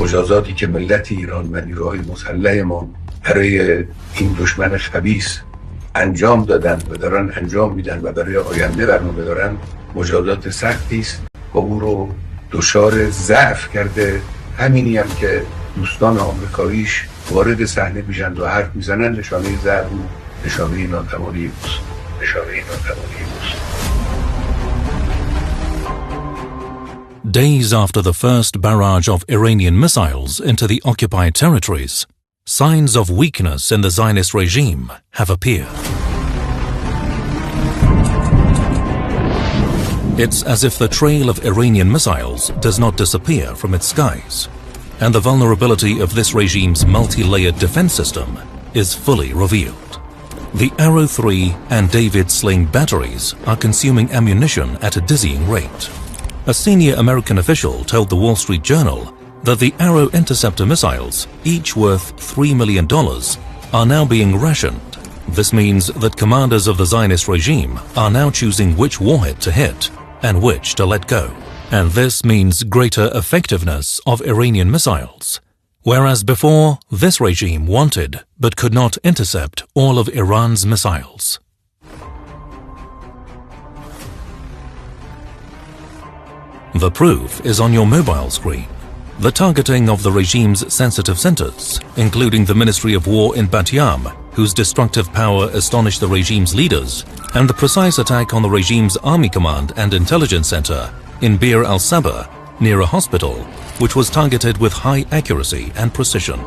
مجازاتی که ملت ایران و نیروهای مسلح ما برای این دشمن خبیث انجام دادن و دارن انجام میدن و برای آینده برنامه دارن مجازات سختی است و او رو دچار ضعف کرده. همینی هم که دوستان آمریکاییش وارد صحنه میشن و حرف میزنن نشانه ضعف و نشانه ناتوانی اوست. Days after the first barrage of Iranian missiles into the occupied territories, signs of weakness in the Zionist regime have appeared. It's as if the trail of Iranian missiles does not disappear from its skies, and the vulnerability of this regime's multi-layered defense system is fully revealed. The Arrow 3 and David Sling batteries are consuming ammunition at a dizzying rate. A senior American official told the Wall Street Journal that the Arrow interceptor missiles, each worth $3 million, are now being rationed. This means that commanders of the Zionist regime are now choosing which warhead to hit and which to let go. And this means greater effectiveness of Iranian missiles. Whereas before, this regime wanted but could not intercept all of Iran's missiles. The proof is on your mobile screen. The targeting of the regime's sensitive centers, including the Ministry of War in Bat Yam, whose destructive power astonished the regime's leaders, and the precise attack on the regime's Army Command and Intelligence Center in Bir al-Sabah, near a hospital, which was targeted with high accuracy and precision.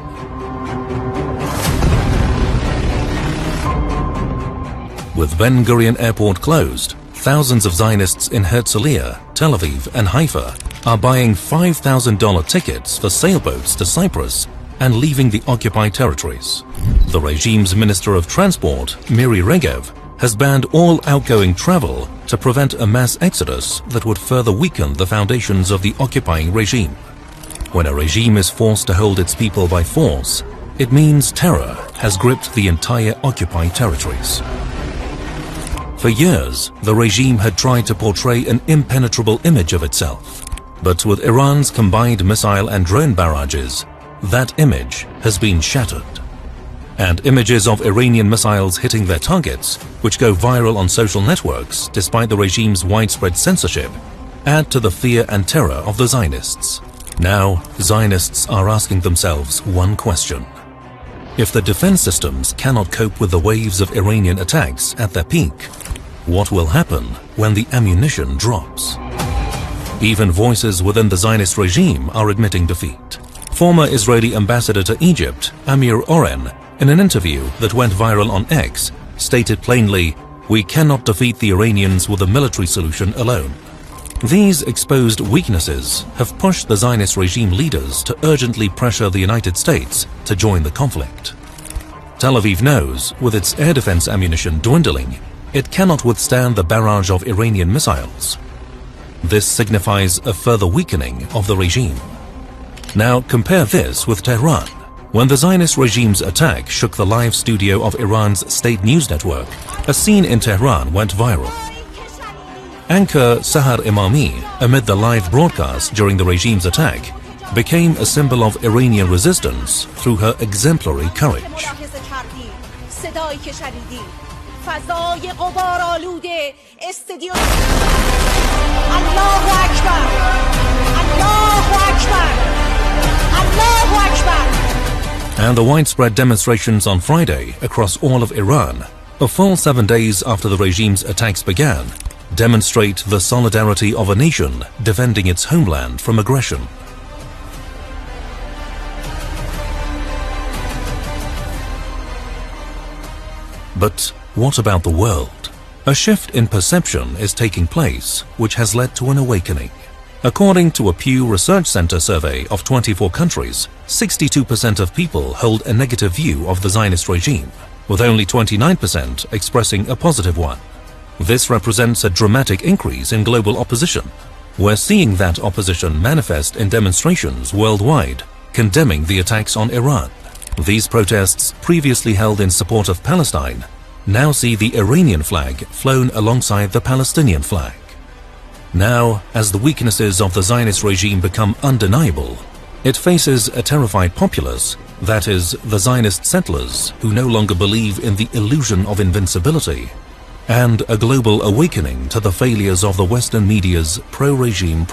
With Ben Gurion Airport closed, thousands of Zionists in Herzliya, Tel Aviv and Haifa are buying $5,000 tickets for sailboats to Cyprus and leaving the occupied territories. The regime's Minister of Transport, Miri Regev, has banned all outgoing travel to prevent a mass exodus that would further weaken the foundations of the occupying regime. When a regime is forced to hold its people by force, it means terror has gripped the entire occupied territories. For years, the regime had tried to portray an impenetrable image of itself. But with Iran's combined missile and drone barrages, that image has been shattered. And images of Iranian missiles hitting their targets, which go viral on social networks despite the regime's widespread censorship, add to the fear and terror of the Zionists. Now, Zionists are asking themselves one question. If the defense systems cannot cope with the waves of Iranian attacks at their peak, what will happen when the ammunition drops? Even voices within the Zionist regime are admitting defeat. Former Israeli ambassador to Egypt, Amir Oren, in an interview that went viral on X, stated plainly, "We cannot defeat the Iranians with a military solution alone." These exposed weaknesses have pushed the Zionist regime leaders to urgently pressure the United States to join the conflict. Tel Aviv knows, with its air defense ammunition dwindling, it cannot withstand the barrage of Iranian missiles. This signifies a further weakening of the regime. Now compare this with Tehran. When the Zionist regime's attack shook the live studio of Iran's state news network, a scene in Tehran went viral. Anchor Sahar Imami, amid the live broadcast during the regime's attack, became a symbol of Iranian resistance through her exemplary courage. And the widespread demonstrations on Friday across all of Iran, a full 7 days after the regime's attacks began, demonstrate the solidarity of a nation defending its homeland from aggression. But what about the world? A shift in perception is taking place, which has led to an awakening. According to a Pew Research Center survey of 24 countries, 62% of people hold a negative view of the Zionist regime, with only 29% expressing a positive one. This represents a dramatic increase in global opposition. We're seeing that opposition manifest in demonstrations worldwide, condemning the attacks on Iran. These protests, previously held in support of Palestine, now see the Iranian flag flown alongside the Palestinian flag. Now, as the weaknesses of the Zionist regime become undeniable, It faces a terrified populace, that is, the Zionist settlers who no longer believe in the illusion of invincibility, and a global awakening to the failures of the Western media's pro-regime